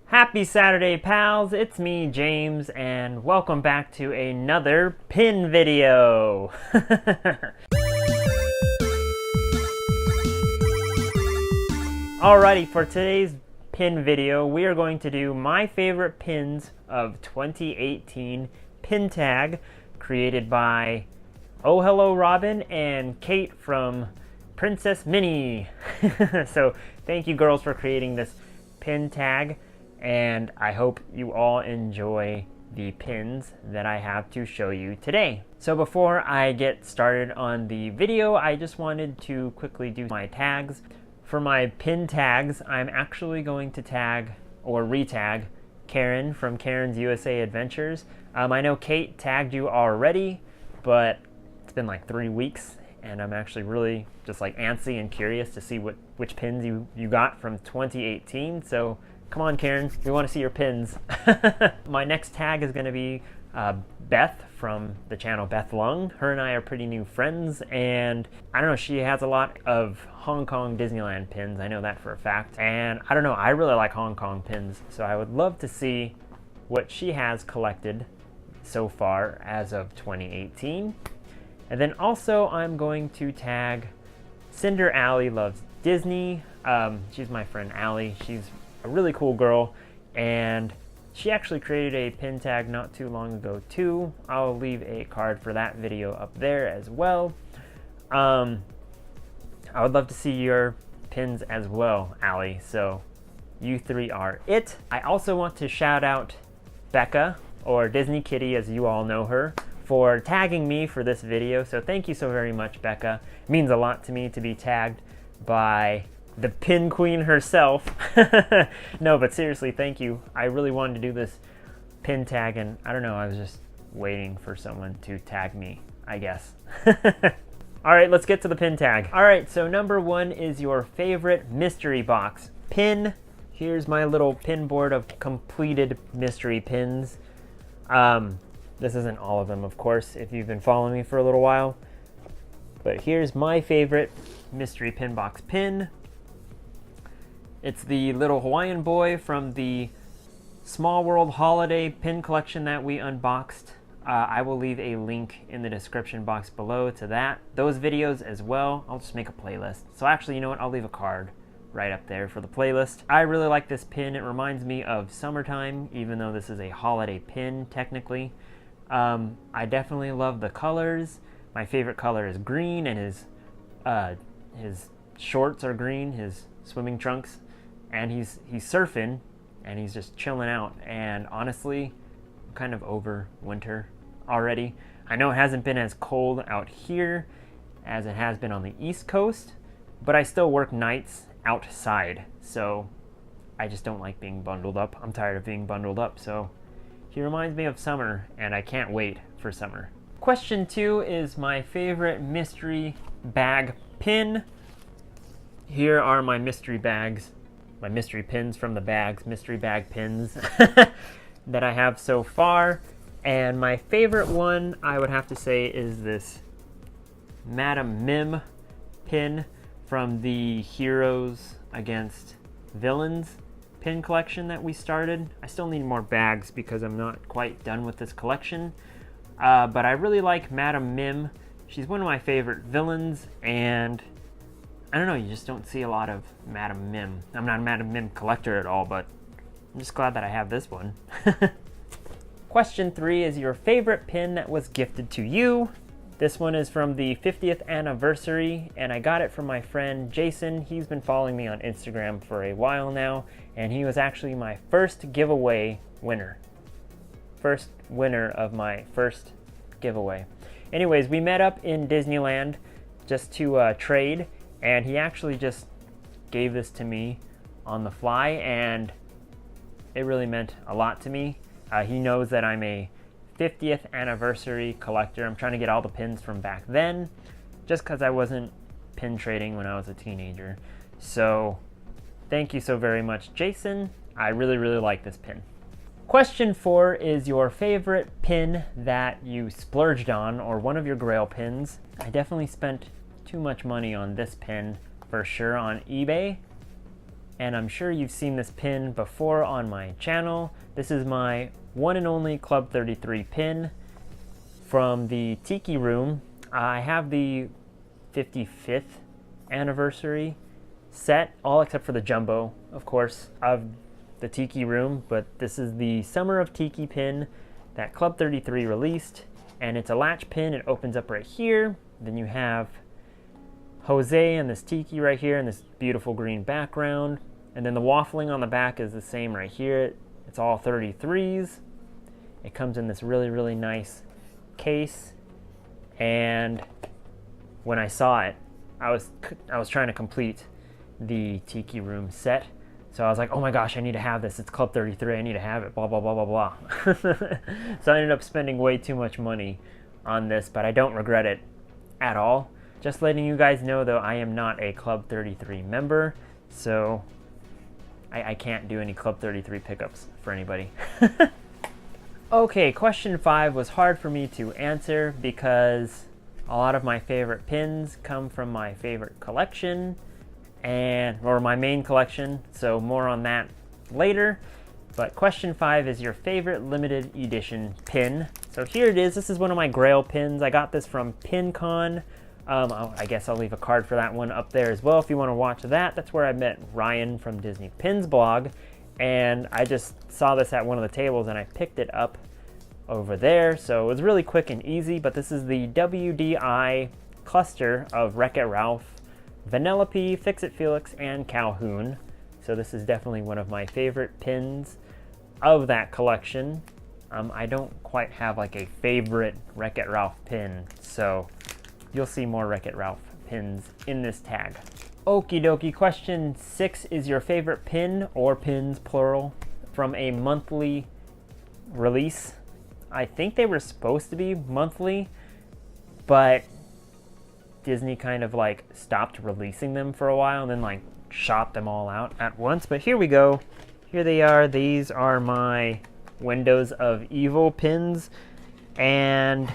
Happy Saturday, pals! It's me, James, and welcome back to another pin video! Alrighty, for today's pin video, we are going to do my favorite pins of 2018 pin tag created by Oh Hello Robin and Kate from Princess Minnie. So thank you girls for creating this pin tag, and I hope you all enjoy the pins that I have to show you today. So before I get started on the video, I just wanted to quickly do my tags. For my pin tags, I'm actually going to tag or retag Karen from Karen's USA Adventures. I know Kate tagged you already, but it's been like 3 weeks and I'm actually really just like antsy and curious to see which pins you got from 2018. So come on, Karen, we want to see your pins. My next tag is going to be Beth from the channel Beth Lung. Her and I are pretty new friends, and I don't know, she has a lot of Hong Kong Disneyland pins. I know that for a fact. And I don't know, I really like Hong Kong pins, so I would love to see what she has collected so far as of 2018. And then also I'm going to tag Cinder Alley Loves Disney. She's my friend Allie. She's a really cool girl, and she actually created a pin tag not too long ago too. I'll leave a card for that video up there as well. I would love to see your pins as well, Allie, so you three are it. I also want to shout out Becka, or DisneyKittee as you all know her, for tagging me for this video. So thank you so very much, Becka. It means a lot to me to be tagged by the pin queen herself. No, but seriously, thank you. I really wanted to do this pin tag, and I don't know, I was just waiting for someone to tag me, I guess. All right, let's get to the pin tag. All right, so number one is your favorite mystery box pin. Here's my little pin board of completed mystery pins. This isn't all of them, of course, if you've been following me for a little while. But here's my favorite mystery pin box pin. It's the little Hawaiian boy from the Small World Holiday pin collection that we unboxed. I will leave a link in the description box below to those videos as well. I'll just make a playlist. So actually, you know what? I'll leave a card right up there for the playlist. I really like this pin. It reminds me of summertime, even though this is a holiday pin technically. I definitely love the colors. My favorite color is green, and his shorts are green, his swimming trunks, and he's surfing, and he's just chilling out. And honestly, I'm kind of over winter already. I know it hasn't been as cold out here as it has been on the East Coast, but I still work nights outside, so I just don't like being bundled up. I'm tired of being bundled up, so he reminds me of summer, and I can't wait for summer. Question 2 is my favorite mystery bag pin. Here are my mystery bags, my mystery pins from the bags, mystery bag pins that I have so far. And my favorite one, I would have to say, is this Madam Mim pin from the Heroes Against Villains pin collection that we started. I still need more bags because I'm not quite done with this collection. But I really like Madam Mim. She's one of my favorite villains, and I don't know, you just don't see a lot of Madam Mim. I'm not a Madam Mim collector at all, but I'm just glad that I have this one. Question 3 is your favorite pin that was gifted to you. This one is from the 50th anniversary, and I got it from my friend Jason. He's been following me on Instagram for a while now, and he was actually my first giveaway winner. First winner of my first giveaway. Anyways, we met up in Disneyland just to trade, and he actually just gave this to me on the fly, and it really meant a lot to me. He knows that I'm a 50th anniversary collector. I'm trying to get all the pins from back then, just because I wasn't pin trading when I was a teenager. So thank you so very much, Jason. I really, really like this pin. Question 4 is your favorite pin that you splurged on, or one of your grail pins. I definitely spent too much money on this pin for sure on eBay. and I'm sure you've seen this pin before on my channel. This is my one and only Club 33 pin from the Tiki Room. I have the 55th anniversary set, all except for the jumbo, of course, of the Tiki Room, but this is the Summer of Tiki pin that Club 33 released, and it's a latch pin. It opens up right here. Then you have Jose and this Tiki right here and this beautiful green background, and then the waffling on the back is the same right here. It's all 33s. It comes in this really nice case, and when I saw it, I was trying to complete the Tiki Room set, so I was like, oh my gosh, I need to have this. It's Club 33. I need to have it. Blah blah blah blah blah. So I ended up spending way too much money on this, but I don't regret it at all. Just letting you guys know, though, I am not a Club 33 member, so I can't do any Club 33 pickups for anybody. Okay, question 5 was hard for me to answer because a lot of my favorite pins come from my favorite collection, or my main collection, so more on that later. But question 5 is your favorite limited edition pin. So here it is. This is one of my Grail pins. I got this from PinCon. I guess I'll leave a card for that one up there as well if you want to watch that. That's where I met Ryan from Disney Pins blog, and I just saw this at one of the tables and I picked it up over there. So it was really quick and easy, but this is the WDI cluster of Wreck-It Ralph, Vanellope, Fix-It Felix, and Calhoun. So this is definitely one of my favorite pins of that collection. I don't quite have like a favorite Wreck-It Ralph pin, so you'll see more Wreck-It Ralph pins in this tag. Okie dokie, question 6 is your favorite pin, or pins plural, from a monthly release. I think they were supposed to be monthly, but Disney kind of like stopped releasing them for a while and then like shot them all out at once. But here we go. Here they are. These are my Windows of Evil pins, and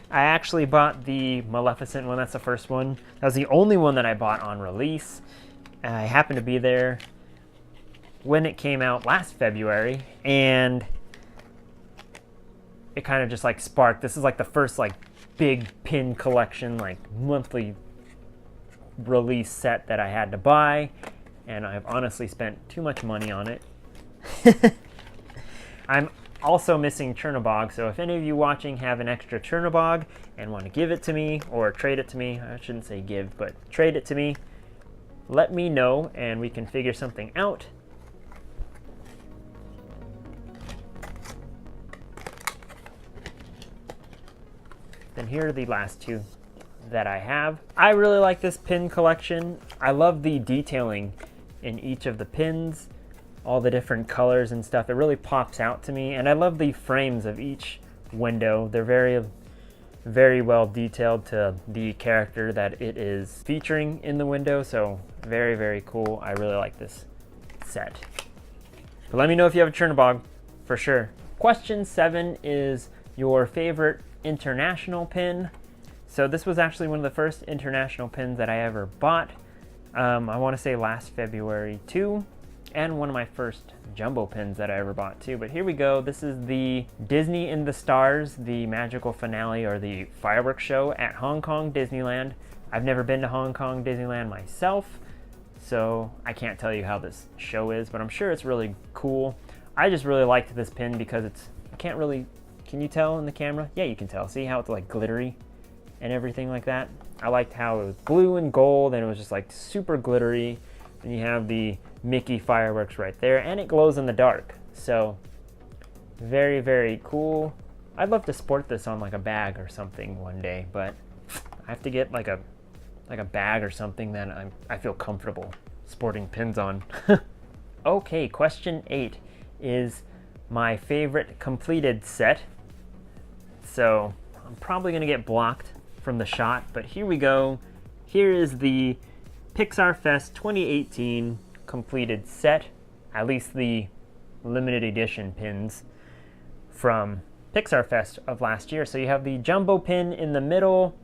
I actually bought the Maleficent one. That's the first one. That was the only one that I bought on release. I happened to be there when it came out last February, and it kind of just like sparked. This is like the first like big pin collection, like monthly release set that I had to buy, and I've honestly spent too much money on it. I'm also missing Chernobog, so if any of you watching have an extra Chernobog and want to give it to me or trade it to me, I shouldn't say give, but trade it to me, let me know and we can figure something out. Then here are the last two that I have. I really like this pin collection. I love the detailing in each of the pins, all the different colors and stuff. It really pops out to me, and I love the frames of each window. They're very well detailed to the character that it is featuring in the window, so very cool. I really like this set. But let me know if you have a Chernobog, for sure. Question 7 is your favorite international pin. So this was actually one of the first international pins that I ever bought. I want to say last February too, and one of my first jumbo pins that I ever bought too. But here we go. This is the Disney in the Stars, the magical finale or the fireworks show at Hong Kong Disneyland. I've never been to Hong Kong Disneyland myself, so I can't tell you how this show is, but I'm sure it's really cool. I just really liked this pin because it's, can you tell in the camera? Yeah, you can tell. See how it's like glittery and everything like that? I liked how it was blue and gold and it was just like super glittery. And you have the Mickey fireworks right there, and it glows in the dark. So very cool. I'd love to sport this on like a bag or something one day, but I have to get like a bag or something that I feel comfortable sporting pins on. Okay, question 8 is my favorite completed set. So I'm probably gonna get blocked from the shot, but here we go. Here is the Pixar Fest 2018 completed set, at least the limited edition pins from Pixar Fest of last year. So you have the jumbo pin in the middle,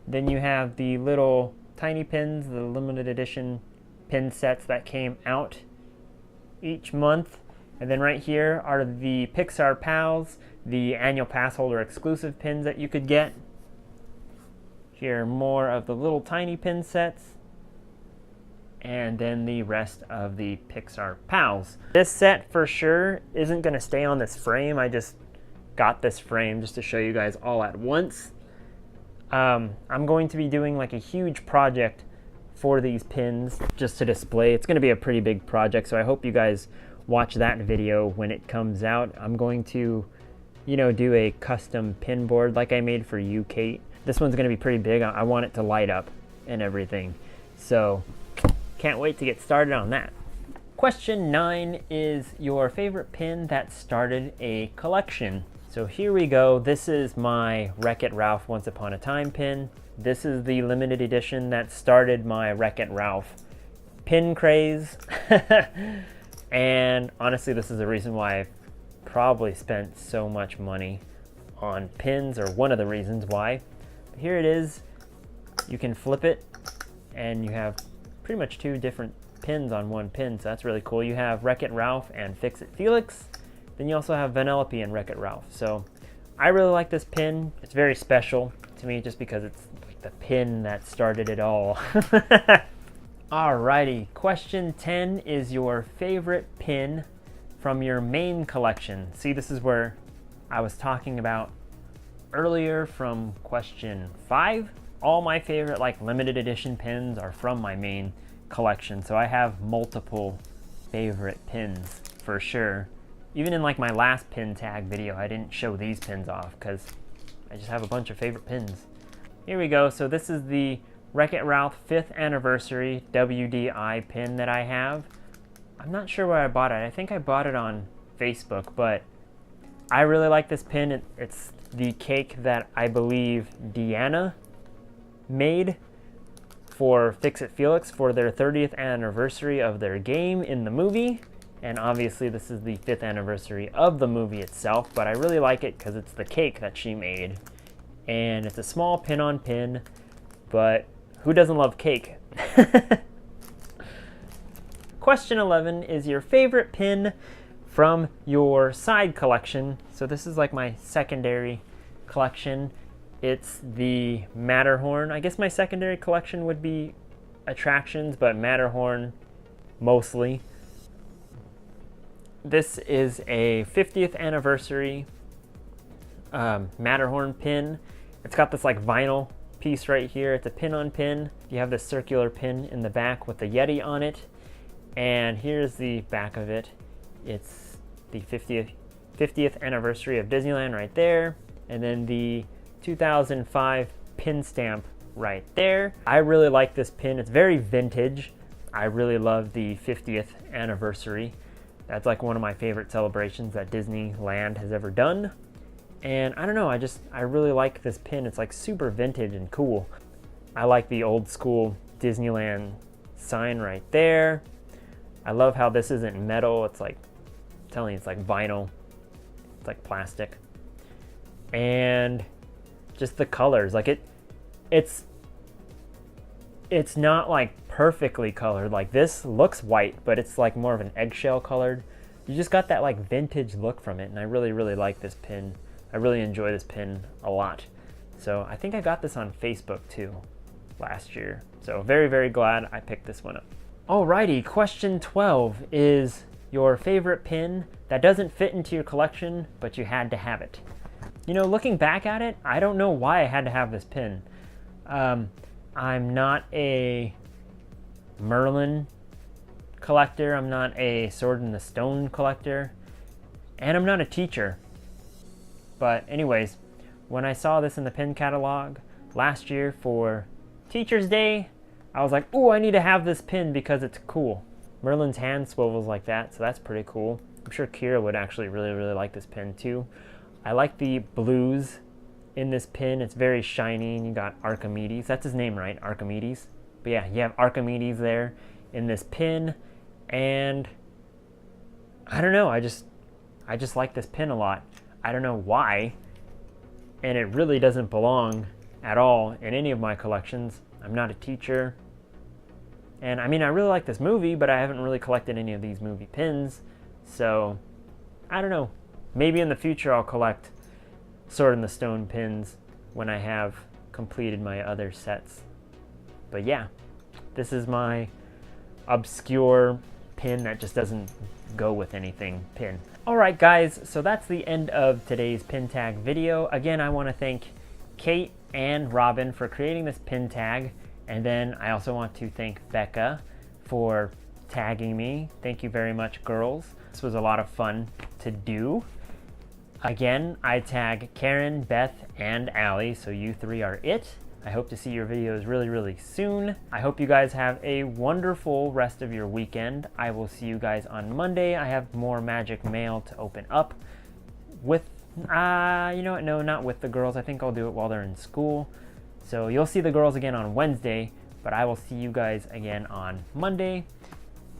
then you have the little tiny pins, the limited edition pin sets that came out each month. And then right here are the Pixar Pals, the annual pass holder exclusive pins that you could get. Here are more of the little tiny pin sets. And then the rest of the Pixar Pals. This set for sure isn't going to stay on this frame. I just got this frame just to show you guys all at once. I'm going to be doing like a huge project for these pins just to display. It's going to be a pretty big project, so I hope you guys watch that video when it comes out. I'm going to, you know, do a custom pin board like I made for you, Kate. This one's going to be pretty big. I want it to light up and everything. So can't wait to get started on that. Question 9 is your favorite pin that started a collection. So here we go. This is my Wreck-It Ralph Once Upon a Time pin. This is the limited edition that started my Wreck-It Ralph pin craze. And honestly, this is the reason why I've probably spent so much money on pins, or one of the reasons why. But here it is. You can flip it and you have pretty much 2 different pins on one pin, so that's really cool. You have Wreck-It Ralph and Fix-It Felix. Then you also have Vanellope and Wreck-It Ralph. So I really like this pin. It's very special to me just because it's like the pin that started it all. Alrighty, question 10 is your favorite pin from your main collection. See, this is where I was talking about earlier from question 5. All my favorite like limited edition pins are from my main collection, so I have multiple favorite pins for sure. Even in like my last pin tag video, I didn't show these pins off because I just have a bunch of favorite pins. Here we go. So this is the Wreck-It Ralph 5th anniversary WDI pin that I have. I'm not sure where I bought it. I think I bought it on Facebook, but I really like this pin. It's the cake that I believe Deanna made for Fix-It Felix for their 30th anniversary of their game in the movie. And obviously this is the 5th anniversary of the movie itself, but I really like it because it's the cake that she made. And it's a small pin on pin, but who doesn't love cake? Question 11 is your favorite pin from your side collection. So this is like my secondary collection. It's the Matterhorn. I guess my secondary collection would be attractions, but Matterhorn mostly. This is a 50th anniversary Matterhorn pin. It's got this like vinyl piece right here. It's a pin on pin. You have this circular pin in the back with the Yeti on it. And here's the back of it. It's the 50th anniversary of Disneyland right there. And then the 2005 pin stamp right there. I really like this pin. It's very vintage. I really love the 50th anniversary. That's like one of my favorite celebrations that Disneyland has ever done. And I don't know, I really like this pin. It's like super vintage and cool. I like the old school Disneyland sign right there. I love how this isn't metal. It's like, I'm telling you, it's like vinyl. It's like plastic. And just the colors, like it's not like perfectly colored. Like this looks white, but it's like more of an eggshell colored. You just got that like vintage look from it, and I really, really like this pin. I really enjoy this pin a lot. So I think I got this on Facebook too last year. So very, very glad I picked this one up. Alrighty, question 12 is your favorite pin that doesn't fit into your collection, but you had to have it. You know, looking back at it, I don't know why I had to have this pin. I'm not a Merlin collector. I'm not a Sword in the Stone collector. And I'm not a teacher. But anyways, when I saw this in the pin catalog last year for Teacher's Day, I was like, ooh, I need to have this pin because it's cool. Merlin's hand swivels like that, so that's pretty cool. I'm sure Kira would actually really, really like this pin too. I like the blues in this pin. It's very shiny, and you got Archimedes. That's his name, right? Archimedes. But yeah, you have Archimedes there in this pin, and I don't know, I just like this pin a lot. I don't know why, and it really doesn't belong at all in any of my collections. I'm not a teacher. And I mean, I really like this movie, but I haven't really collected any of these movie pins. So, I don't know. Maybe in the future I'll collect Sword in the Stone pins when I have completed my other sets. But yeah, this is my obscure pin that just doesn't go with anything pin. Alright guys, so that's the end of today's pin tag video. Again, I want to thank Kate and Robin for creating this pin tag. And then I also want to thank Becca for tagging me. Thank you very much, girls. This was a lot of fun to do. Again, I tag Karen, Beth, and Allie, so you three are it. I hope to see your videos really soon. I hope you guys have a wonderful rest of your weekend. I will see you guys on Monday. I have more magic mail to open up with, you know what, no, not with the girls. I think I'll do it while they're in school. So you'll see the girls again on Wednesday, but I will see you guys again on Monday.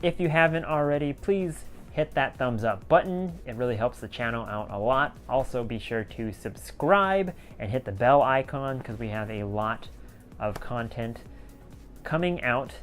If you haven't already, please hit that thumbs up button. It really helps the channel out a lot. Also be sure to subscribe and hit the bell icon because we have a lot of content coming out.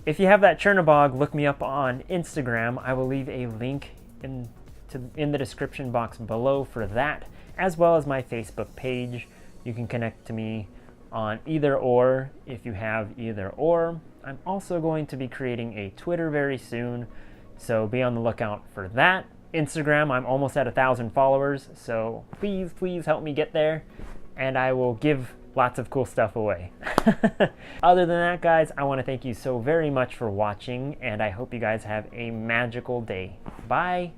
If you have that Chernabog, look me up on Instagram. I will leave a link in the description box below for that, as well as my Facebook page. You can connect to me on either or if you have either or. I'm also going to be creating a Twitter very soon, so be on the lookout for that. Instagram, I'm almost at 1,000 followers, so please help me get there, and I will give lots of cool stuff away. Other than that, guys, I want to thank you so very much for watching, and I hope you guys have a magical day. Bye!